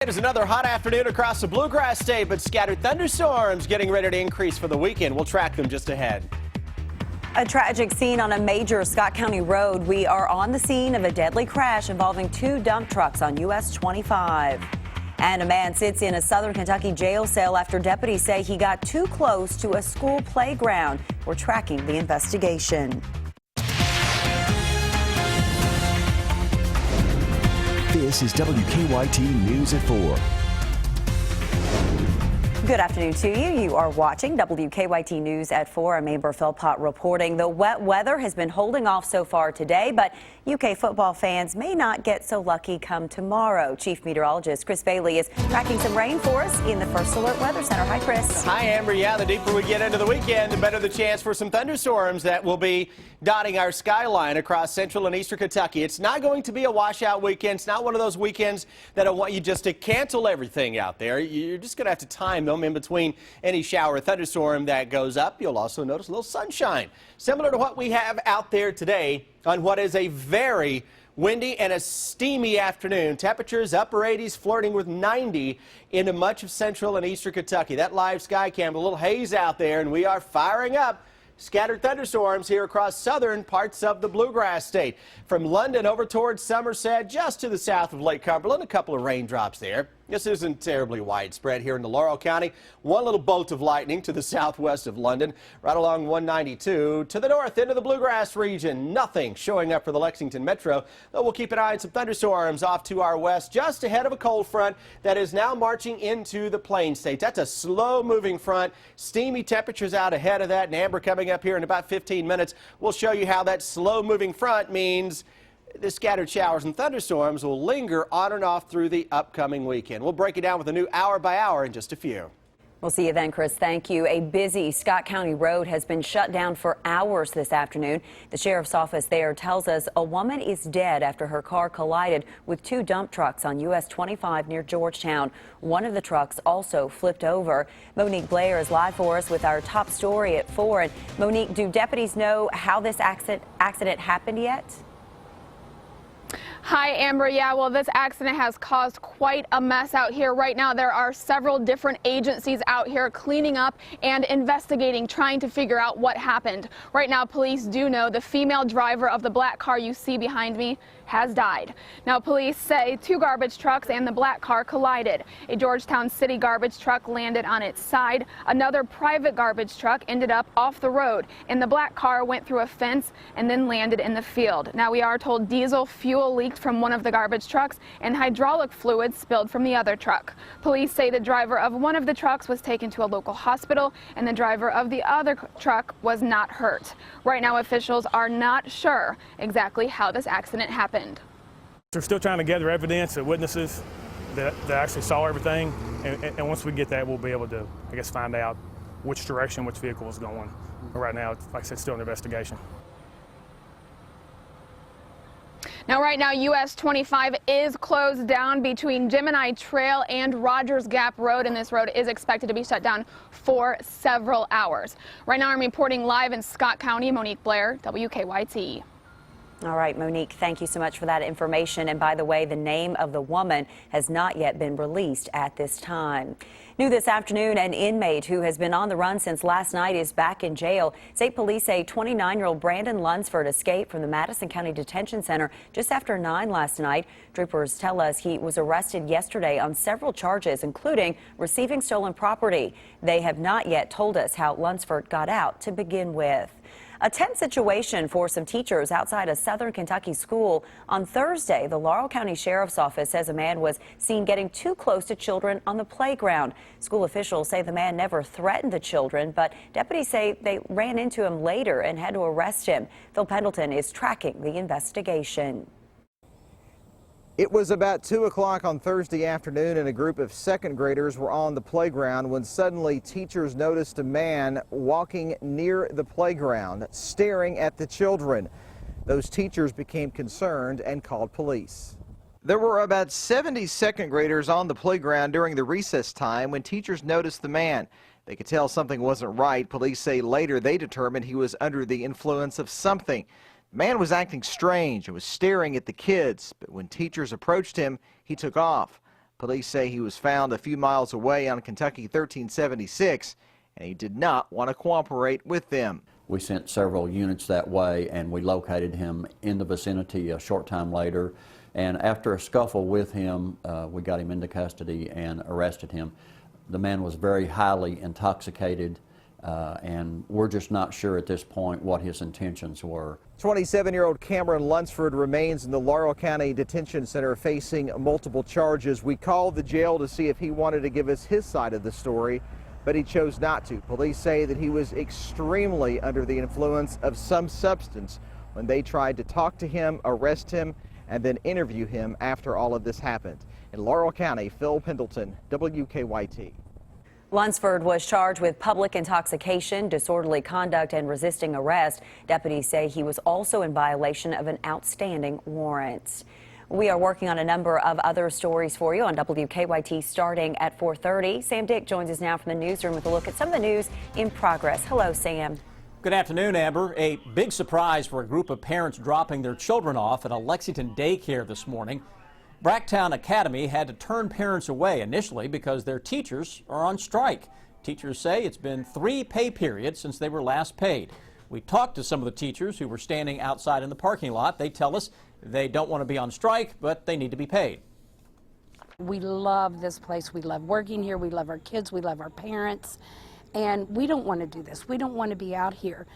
It is another hot afternoon across the Bluegrass State, but scattered thunderstorms getting ready to increase for the weekend. We'll track them just ahead. A tragic scene on a major Scott County road. We are on the scene of a deadly crash involving two dump trucks on US 25. And a man sits in a southern Kentucky jail cell after deputies say he got too close to a school playground. We're tracking the investigation. This is WKYT News at 4. Good afternoon to you. You are watching WKYT News at 4. I'm Amber Philpott reporting. The wet weather has been holding off so far today, but UK football fans may not get so lucky come tomorrow. Chief Meteorologist Chris Bailey is tracking some rain for us in the First Alert Weather Center. Hi, Chris. Hi, Amber. Yeah, the deeper we get into the weekend, the better the chance for some thunderstorms that will be dotting our skyline across central and eastern Kentucky. It's not going to be a washout weekend. It's not one of those weekends that I want you just to cancel everything out there. You're just going to have to time them in between any shower or thunderstorm that goes up. You'll also notice a little sunshine, similar to what we have out there today on what is a very windy and a steamy afternoon. Temperatures upper 80s, flirting with 90 into much of central and eastern Kentucky. That live sky cam, a little haze out there, and we are firing up scattered thunderstorms here across southern parts of the Bluegrass State. From London over towards Somerset, just to the south of Lake Cumberland, a couple of raindrops there. This isn't terribly widespread here in the Laurel County. One little bolt of lightning to the southwest of London, right along 192. To the north into the Bluegrass region, nothing showing up for the Lexington Metro, though we'll keep an eye on some thunderstorms off to our west, just ahead of a cold front that is now marching into the Plain States. That's a slow-moving front. Steamy temperatures out ahead of that, and Amber coming up here in about 15 minutes. We'll show you how that slow-moving front means the scattered showers and thunderstorms will linger on and off through the upcoming weekend. We'll break it down with a new hour by hour in just a few. We'll see you then, Chris. Thank you. A busy Scott County road has been shut down for hours this afternoon. The sheriff's office there tells us a woman is dead after her car collided with two dump trucks on US 25 near Georgetown. One of the trucks also flipped over. Monique Blair is live for us with our top story at 4. And Monique, do deputies know how this accident happened yet? Hi, Amber. Yeah, well, this accident has caused quite a mess out here. Right now, there are several different agencies out here cleaning up and investigating, trying to figure out what happened. Right now, police do know the female driver of the black car you see behind me has died. Now, police say two garbage trucks and the black car collided. A Georgetown City garbage truck landed on its side. Another private garbage truck ended up off the road, and the black car went through a fence and then landed in the field. Now, we are told diesel fuel leaked from one of the garbage trucks and hydraulic fluid spilled from the other truck. Police say the driver of one of the trucks was taken to a local hospital and the driver of the other truck was not hurt. Right now, officials are not sure exactly how this accident happened. We're still trying to gather evidence of witnesses that actually saw everything, and once we get that, we'll be able to, I guess, find out which direction which vehicle was going. But right now, like I said, still an investigation. Now, right now, US 25 is closed down between Gemini Trail and Rogers Gap Road, and this road is expected to be shut down for several hours. Right now, I'm reporting live in Scott County. Monique Blair, WKYT. All right, Monique, thank you so much for that information. And by the way, the name of the woman has not yet been released at this time. New this afternoon, an inmate who has been on the run since last night is back in jail. State police say 29-year-old Brandon Lunsford escaped from the Madison County Detention Center just after 9 last night. Troopers tell us he was arrested yesterday on several charges, including receiving stolen property. They have not yet told us how Lunsford got out to begin with. A tense situation for some teachers outside a southern Kentucky school. On Thursday, the Laurel County Sheriff's Office says a man was seen getting too close to children on the playground. School officials say the man never threatened the children, but deputies say they ran into him later and had to arrest him. Phil Pendleton is tracking the investigation. It was about 2 o'clock on Thursday afternoon, and a group of second graders were on the playground when suddenly teachers noticed a man walking near the playground, staring at the children. Those teachers became concerned and called police. There were about 70 second graders on the playground during the recess time when teachers noticed the man. They could tell something wasn't right. Police say later they determined he was under the influence of something. The man was acting strange and was staring at the kids, but when teachers approached him, he took off. Police say he was found a few miles away on Kentucky 1376, and he did not want to cooperate with them. We sent several units that way, and we located him in the vicinity a short time later. And after a scuffle with him, we got him into custody and arrested him. The man was very highly intoxicated, and we're just not sure at this point what his intentions were. 27-year-old Cameron Lunsford remains in the Laurel County Detention Center facing multiple charges. We called the jail to see if he wanted to give us his side of the story, but he chose not to. Police say that he was extremely under the influence of some substance when they tried to talk to him, arrest him, and then interview him after all of this happened. In Laurel County, Phil Pendleton, WKYT. Lunsford was charged with public intoxication, disorderly conduct, and resisting arrest. Deputies say he was also in violation of an outstanding warrant. We are working on a number of other stories for you on WKYT starting at 4:30. Sam Dick joins us now from the newsroom with a look at some of the news in progress. Hello, Sam. Good afternoon, Amber. A big surprise for a group of parents dropping their children off at a Lexington daycare this morning. Bracktown Academy had to turn parents away initially because their teachers are on strike. Teachers say it's been 3 pay periods since they were last paid. We talked to some of the teachers who were standing outside in the parking lot. They tell us they don't want to be on strike, but they need to be paid. We love this place. We love working here. We love our kids. We love our parents. And we don't want to do this. We don't want to be out here.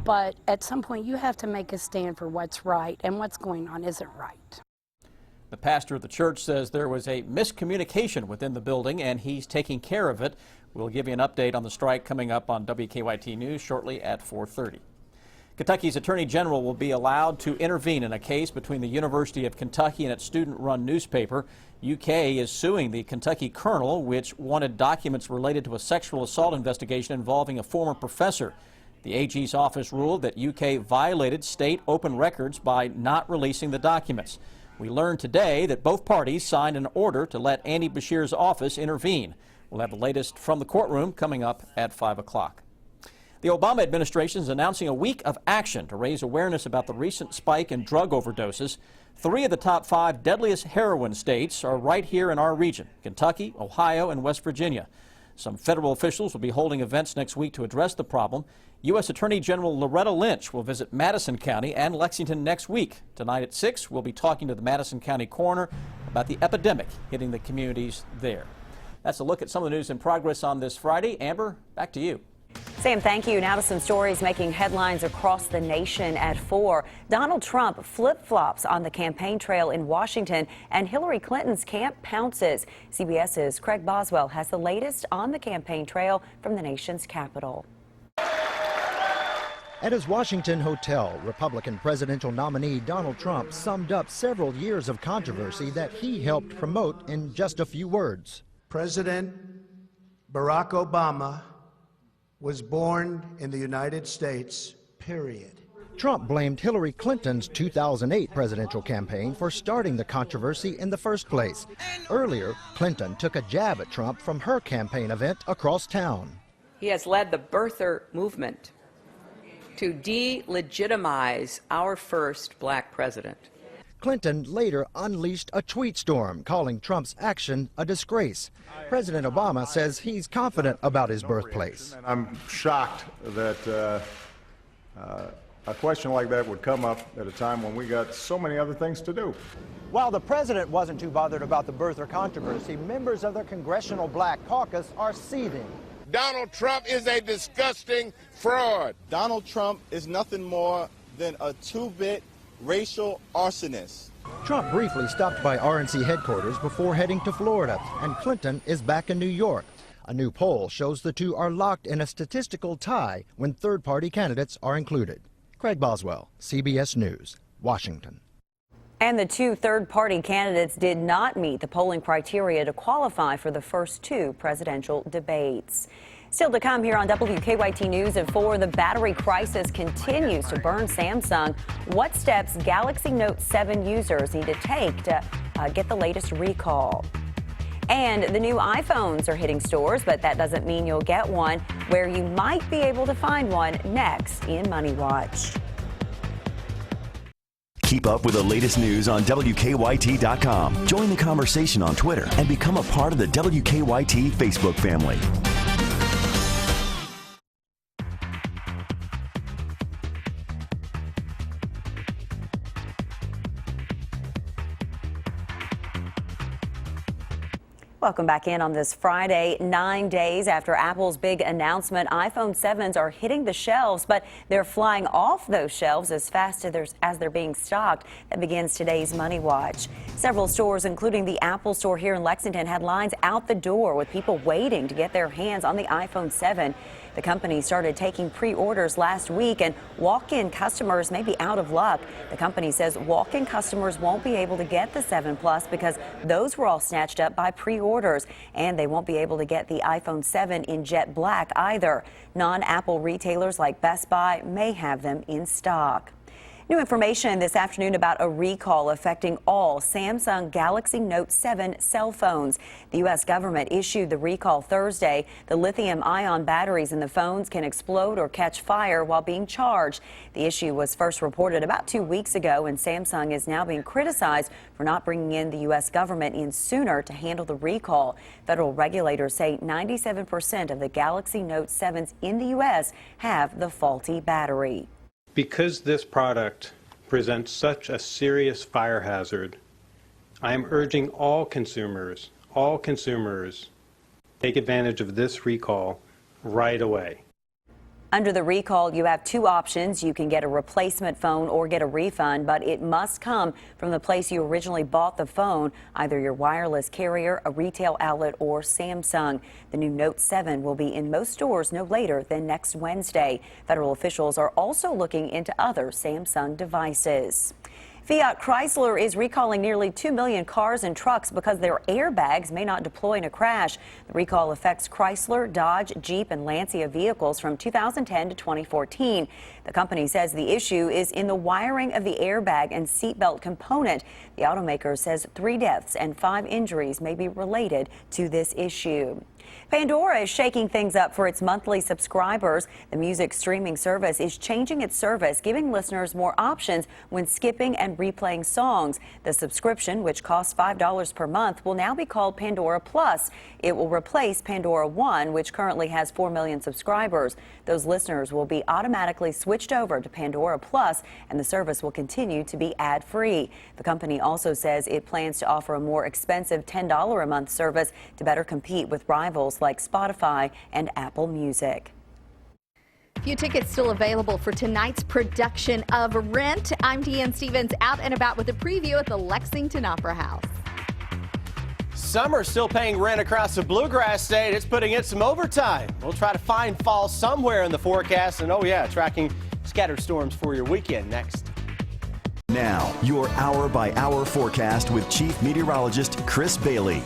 But at some point, you have to make a stand for what's right, and what's going on isn't right. The pastor of the church says there was a miscommunication within the building, and he's taking care of it. We'll give you an update on the strike coming up on WKYT News shortly at 4:30. Kentucky's Attorney General will be allowed to intervene in a case between the University of Kentucky and its student-run newspaper. UK is suing the Kentucky Colonel, which wanted documents related to a sexual assault investigation involving a former professor. The AG's office ruled that UK violated state open records by not releasing the documents. We learned today that both parties signed an order to let Andy Beshear's office intervene. We'll have the latest from the courtroom coming up at 5 o'clock. The Obama administration is announcing a week of action to raise awareness about the recent spike in drug overdoses. 3 of the top 5 deadliest heroin states are right here in our region: Kentucky, Ohio, and West Virginia. Some federal officials will be holding events next week to address the problem. U.S. Attorney General Loretta Lynch will visit Madison County and Lexington next week. Tonight at 6, we'll be talking to the Madison County coroner about the epidemic hitting the communities there. That's a look at some of the news in progress on this Friday. Amber, back to you. Sam, thank you. Now to some stories making headlines across the nation at 4. Donald Trump flip-flops on the campaign trail in Washington, and Hillary Clinton's camp pounces. CBS's Craig Boswell has the latest on the campaign trail from the nation's capital. At his Washington hotel, Republican presidential nominee Donald Trump summed up several years of controversy that he helped promote in just a few words. President Barack Obama was born in the United States, period. Trump blamed Hillary Clinton's 2008 presidential campaign for starting the controversy in the first place. Earlier, Clinton took a jab at Trump from her campaign event across town. He has led the birther movement to delegitimize our first black president. Clinton later unleashed a tweet storm, calling Trump's action a disgrace. President Obama says he's confident about his birthplace. I'm shocked that a question like that would come up at a time when we got so many other things to do. While the president wasn't too bothered about the birther controversy, members of the Congressional Black Caucus are seething. Donald Trump is a disgusting fraud. Donald Trump is nothing more than a two-bit racial arsonist. Trump briefly stopped by RNC headquarters before heading to Florida, and Clinton is back in New York. A new poll shows the two are locked in a statistical tie when third-party candidates are included. Craig Boswell, CBS News, Washington. And the 2 third-party candidates did not meet the polling criteria to qualify for the first 2 presidential debates. Still to come here on WKYT News at 4, the battery crisis continues to burn Samsung. What steps Galaxy Note 7 users need to take to get the latest recall? And the new iPhones are hitting stores, but that doesn't mean you'll get one. Where you might be able to find one next in Money Watch. Keep up with the latest news on WKYT.com. Join the conversation on Twitter and become a part of the WKYT Facebook family. Welcome back in on this Friday, 9 days after Apple's big announcement. iPhone 7s are hitting the shelves, but they're flying off those shelves as fast as they're being stocked. That begins today's Money Watch. Several stores, including the Apple store here in Lexington, had lines out the door with people waiting to get their hands on the iPhone 7. The company started taking pre-orders last week, and walk-in customers may be out of luck. The company says walk-in customers won't be able to get the 7 Plus because those were all snatched up by pre-orders, and they won't be able to get the iPhone 7 in jet black either. Non-Apple retailers like Best Buy may have them in stock. New information this afternoon about a recall affecting all Samsung Galaxy Note 7 cell phones. The U.S. government issued the recall Thursday. The lithium-ion batteries in the phones can explode or catch fire while being charged. The issue was first reported about 2 weeks ago, and Samsung is now being criticized for not bringing in the U.S. government in sooner to handle the recall. Federal regulators say 97% of the Galaxy Note 7s in the U.S. have the faulty battery. Because this product presents such a serious fire hazard, I am urging all consumers, take advantage of this recall right away. Under the recall, you have two options. You can get a replacement phone or get a refund, but it must come from the place you originally bought the phone, either your wireless carrier, a retail outlet, or Samsung. The new Note 7 will be in most stores no later than next Wednesday. Federal officials are also looking into other Samsung devices. Fiat Chrysler is recalling nearly 2 million cars and trucks because their airbags may not deploy in a crash. The recall affects Chrysler, Dodge, Jeep, and Lancia vehicles from 2010 to 2014. The company says the issue is in the wiring of the airbag and seatbelt component. The automaker says 3 deaths and 5 injuries may be related to this issue. Pandora is shaking things up for its monthly subscribers. The music streaming service is changing its service, giving listeners more options when skipping and replaying songs. The subscription, which costs $5 per month, will now be called Pandora Plus. It will replace Pandora One, which currently has 4 million subscribers. Those listeners will be automatically switched over to Pandora Plus, and the service will continue to be ad-free. The company also says it plans to offer a more expensive $10 a month service to better compete with rivals like Spotify and Apple Music. Few tickets still available for tonight's production of Rent. I'm Deanne Stevens, out and about with a preview at the Lexington Opera House. Some are still paying rent across the Bluegrass State. It's putting in some overtime. We'll try to find fall somewhere in the forecast. And oh yeah, tracking scattered storms for your weekend next. Now, your hour-by-hour forecast with Chief Meteorologist Chris Bailey.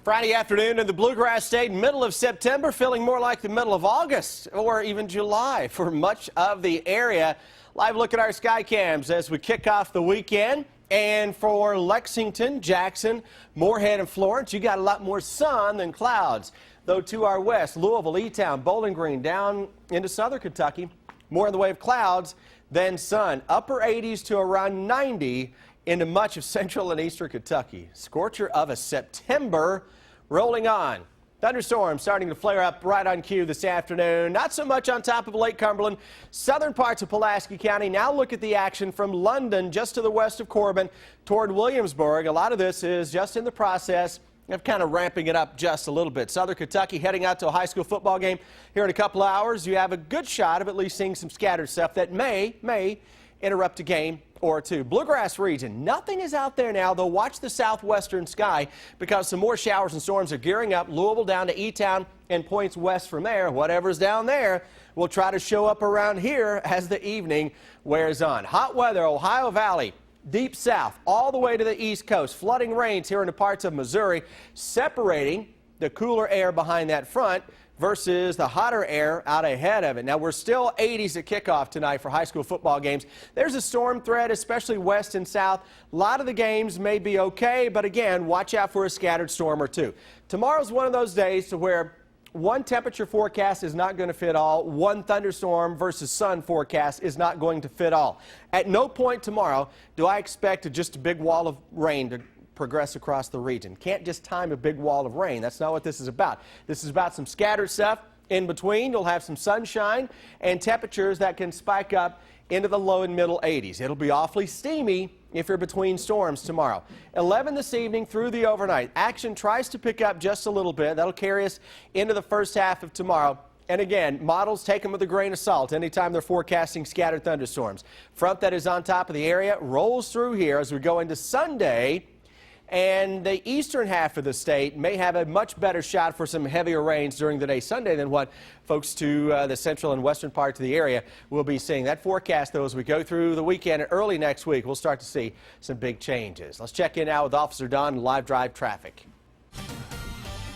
Friday afternoon in the Bluegrass State, middle of September, feeling more like the middle of August or even July for much of the area. Live look at our sky cams as we kick off the weekend. And for Lexington, Jackson, Moorhead, and Florence, you got a lot more sun than clouds. Though to our west, Louisville, E-Town, Bowling Green, down into southern Kentucky, more in the way of clouds than sun. Upper 80s to around 90 into much of central and eastern Kentucky. Scorcher of a September rolling on. Thunderstorms starting to flare up right on cue this afternoon. Not so much on top of Lake Cumberland. Southern parts of Pulaski County. Now look at the action from London just to the west of Corbin toward Williamsburg. A lot of this is just in the process of kind of ramping it up just a little bit. Southern Kentucky heading out to a high school football game here in a couple of hours. You have a good shot of at least seeing some scattered stuff that may interrupt a game or two. Bluegrass region, nothing is out there now, though. Watch the southwestern sky because some more showers and storms are gearing up. Louisville down to E-Town and points west from there. Whatever's down there will try to show up around here as the evening wears on. Hot weather, Ohio Valley, deep south, all the way to the east coast. Flooding rains here in the parts of Missouri, separating the cooler air behind that front versus the hotter air out ahead of it. Now, we're still 80s at kickoff tonight for high school football games. There's a storm threat, especially west and south. A lot of the games may be okay, but again, watch out for a scattered storm or two. Tomorrow's one of those days to where one temperature forecast is not going to fit all. One thunderstorm versus sun forecast is not going to fit all. At no point tomorrow do I expect just a big wall of rain to progress across the region. Can't just time a big wall of rain. That's not what this is about. This is about some scattered stuff. In between, you'll have some sunshine and temperatures that can spike up into the low and middle 80s. It'll be awfully steamy if you're between storms tomorrow. 11 this evening through the overnight. Action tries to pick up just a little bit. That'll carry us into the first half of tomorrow. And again, models take them with a grain of salt anytime they're forecasting scattered thunderstorms. Front that is on top of the area rolls through here as we go into Sunday. And the eastern half of the state may have a much better shot for some heavier rains during the day Sunday than what folks to the central and western parts of the area will be seeing. That forecast, though, as we go through the weekend and early next week, we'll start to see some big changes. Let's check in now with Officer Don, live drive traffic.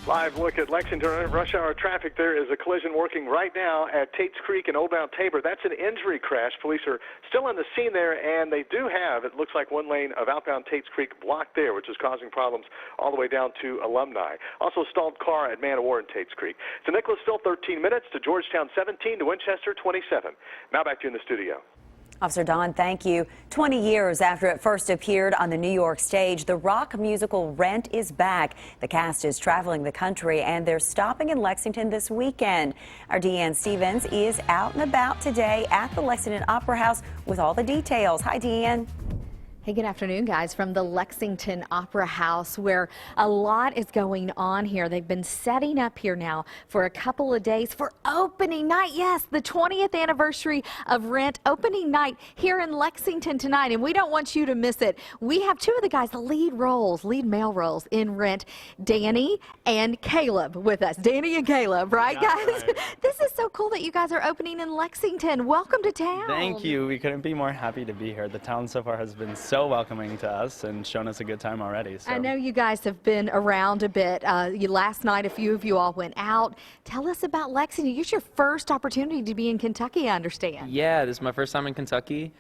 Live look at Lexington rush hour traffic. There is a collision working right now at Tate's Creek and Old Mount Tabor. That's an injury crash. Police are still on the scene there, and they do have, it looks like, one lane of outbound Tate's Creek blocked there, which is causing problems all the way down to Alumni. Also stalled car at Man of War and Tate's Creek. To Nicholasville, 13 minutes. To Georgetown, 17. To Winchester, 27. Now back to you in the studio. Officer Don, thank you. 20 years after it first appeared on the New York stage, the rock musical Rent is back. The cast is traveling the country, and they're stopping in Lexington this weekend. Our Deanne Stevens is out and about today at the Lexington Opera House with all the details. Hi, Deanne. Hey, good afternoon, guys, from the Lexington Opera House, where a lot is going on here. They've been setting up here now for a couple of days for opening night. Yes, the 20th anniversary of Rent, opening night here in Lexington tonight, and we don't want you to miss it. We have two of the guys, the lead male roles in Rent, Danny and Caleb with us. Danny and Caleb, right, guys? Right. This is so cool that you guys are opening in Lexington. Welcome to town. Thank you. We couldn't be more happy to be here. The town so far has been so welcoming to us and shown us a good time already. So. I know you guys have been around a bit. Last night, a few of you all went out. Tell us about Lexington. It's your first opportunity to be in Kentucky, I understand. Yeah, this is my first time in Kentucky.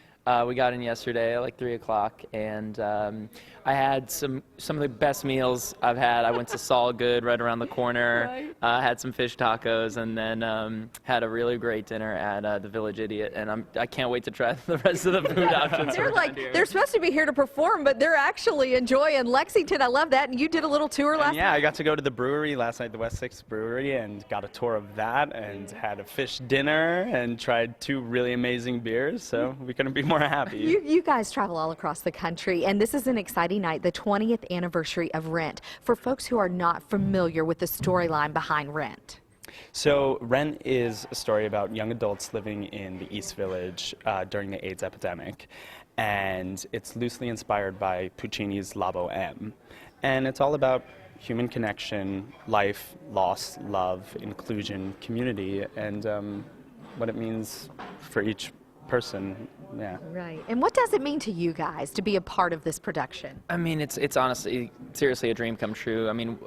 We got in yesterday at like 3 o'clock, and I had some of the best meals I've had. I went to Saul Good right around the corner, had some fish tacos, and then had a really great dinner at the Village Idiot, and I can't wait to try the rest of the food options. They're supposed to be here to perform, but they're actually enjoying Lexington. I love that. And you did a little tour last night? Yeah, I got to go to the brewery last night, the West 6 Brewery, and got a tour of that, and had a fish dinner, and tried 2 really amazing beers, so we couldn't be more happy. You guys travel all across the country, and this is an exciting night, the 20th anniversary of Rent. For folks who are not familiar with the storyline behind Rent. So Rent is a story about young adults living in the East Village during the AIDS epidemic, and it's loosely inspired by Puccini's La Boheme. And it's all about human connection, life, loss, love, inclusion, community, and what it means for each person. Yeah. Right. And what does it mean to you guys to be a part of this production? I mean, it's honestly, seriously a dream come true. I mean,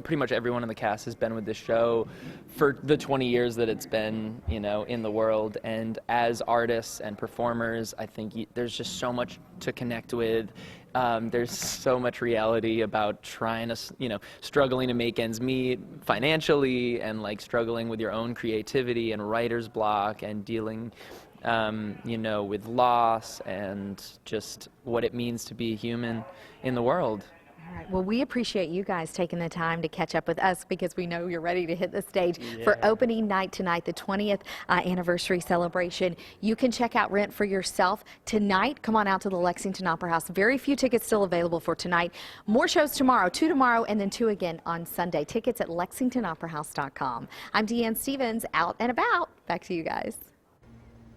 pretty much everyone in the cast has been with this show for the 20 years that it's been, in the world. And as artists and performers, I think there's just so much to connect with. There's so much reality about trying to, struggling to make ends meet financially, and like struggling with your own creativity and writer's block, and dealing with loss and just what it means to be human in the world. All right. Well, we appreciate you guys taking the time to catch up with us, because we know you're ready to hit the stage for opening night tonight, the 20th anniversary celebration. You can check out Rent for yourself tonight. Come on out to the Lexington Opera House. Very few tickets still available for tonight. More shows tomorrow, 2 tomorrow, and then 2 again on Sunday. Tickets at LexingtonOperaHouse.com. I'm Deanne Stevens, out and about. Back to you guys.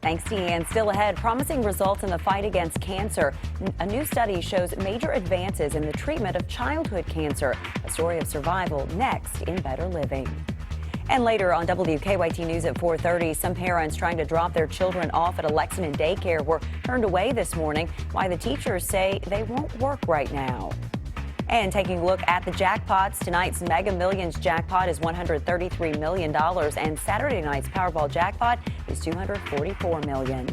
Thanks, Deanne. Still ahead, promising results in the fight against cancer. A new study shows major advances in the treatment of childhood cancer. A story of survival next in Better Living. And later on WKYT News at 4:30, some parents trying to drop their children off at a Lexington daycare were turned away this morning. Why the teachers say they won't work right now. And taking a look at the jackpots, tonight's Mega Millions jackpot is $133 million, and Saturday night's Powerball jackpot is $244 million.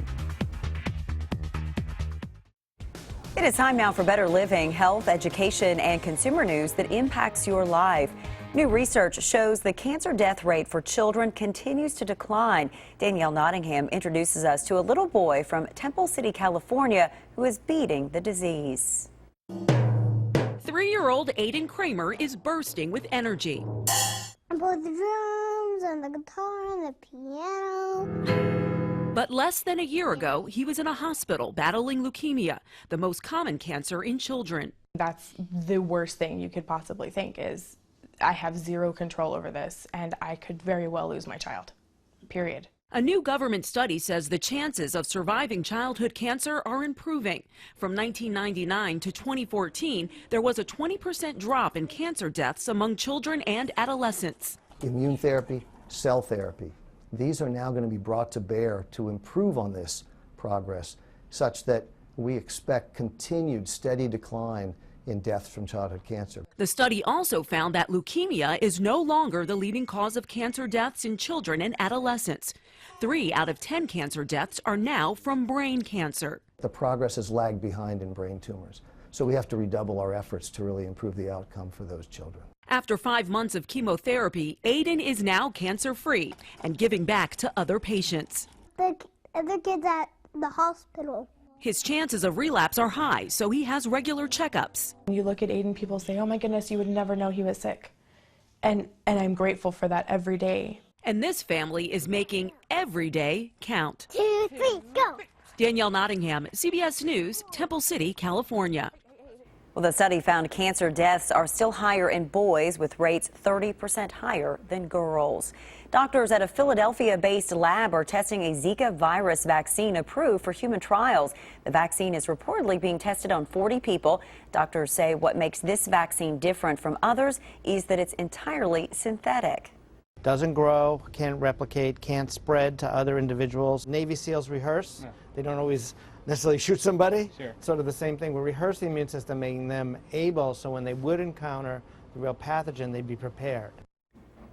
It is time now for Better Living, health, education, and consumer news that impacts your life. New research shows the cancer death rate for children continues to decline. Danielle Nottingham introduces us to a little boy from Temple City, California, who is beating the disease. 3-year-old Aiden Kramer is bursting with energy. I play the drums and the guitar and the piano. But less than a year ago, he was in a hospital battling leukemia, the most common cancer in children. That's the worst thing you could possibly think is I have zero control over this and I could very well lose my child, period. A new government study says the chances of surviving childhood cancer are improving. From 1999 to 2014, there was a 20% drop in cancer deaths among children and adolescents. Immune therapy, cell therapy, these are now going to be brought to bear to improve on this progress such that we expect continued steady decline in deaths from childhood cancer. The study also found that leukemia is no longer the leading cause of cancer deaths in children and adolescents. 3 out of 10 cancer deaths are now from brain cancer. The progress has lagged behind in brain tumors, so we have to redouble our efforts to really improve the outcome for those children. After 5 months of chemotherapy, Aiden is now cancer-free and giving back to other patients. The other kids at the hospital. His chances of relapse are high, so he has regular checkups. When you look at Aiden, people say, oh my goodness, you would never know he was sick. And I'm grateful for that every day. And this family is making every day count. 2, 3, go! Danielle Nottingham, CBS News, Temple City, California. Well, the study found cancer deaths are still higher in boys, with rates 30% higher than girls. Doctors at a Philadelphia-based lab are testing a Zika virus vaccine approved for human trials. The vaccine is reportedly being tested on 40 people. Doctors say what makes this vaccine different from others is that it's entirely synthetic. Doesn't grow, can't replicate, can't spread to other individuals. Navy SEALs rehearse. Yeah. They don't always necessarily shoot somebody. Sure. Sort of the same thing. We rehearse the immune system, making them able so when they would encounter the real pathogen, they'd be prepared.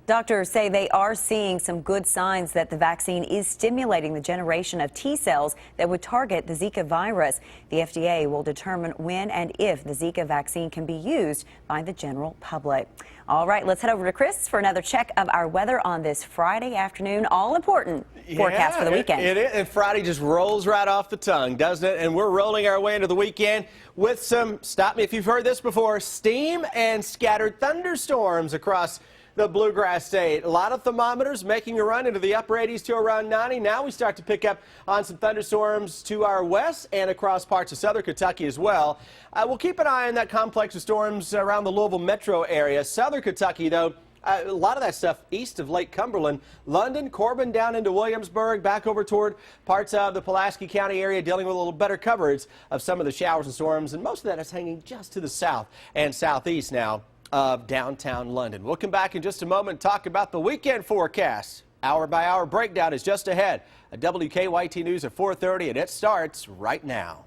Doctors say they are seeing some good signs that the vaccine is stimulating the generation of T cells that would target the Zika virus. The FDA will determine when and if the Zika vaccine can be used by the general public. All right, let's head over to Chris for another check of our weather on this Friday afternoon. All important forecast for the weekend. It is, and Friday just rolls right off the tongue, doesn't it? And we're rolling our way into the weekend with some, stop me if you've heard this before, steam and scattered thunderstorms across the Bluegrass State. A lot of thermometers making a run into the upper 80s to around 90. Now we start to pick up on some thunderstorms to our west and across parts of southern Kentucky as well. We'll keep an eye on that complex of storms around the Louisville metro area. Southern Kentucky, though, a lot of that stuff east of Lake Cumberland, London, Corbin down into Williamsburg, back over toward parts of the Pulaski County area, dealing with a little better coverage of some of the showers and storms, and most of that is hanging just to the south and southeast now of downtown London. We'll come back in just a moment and talk about the weekend forecast. Hour by hour breakdown is just ahead. A WKYT News at 4:30, and it starts right now.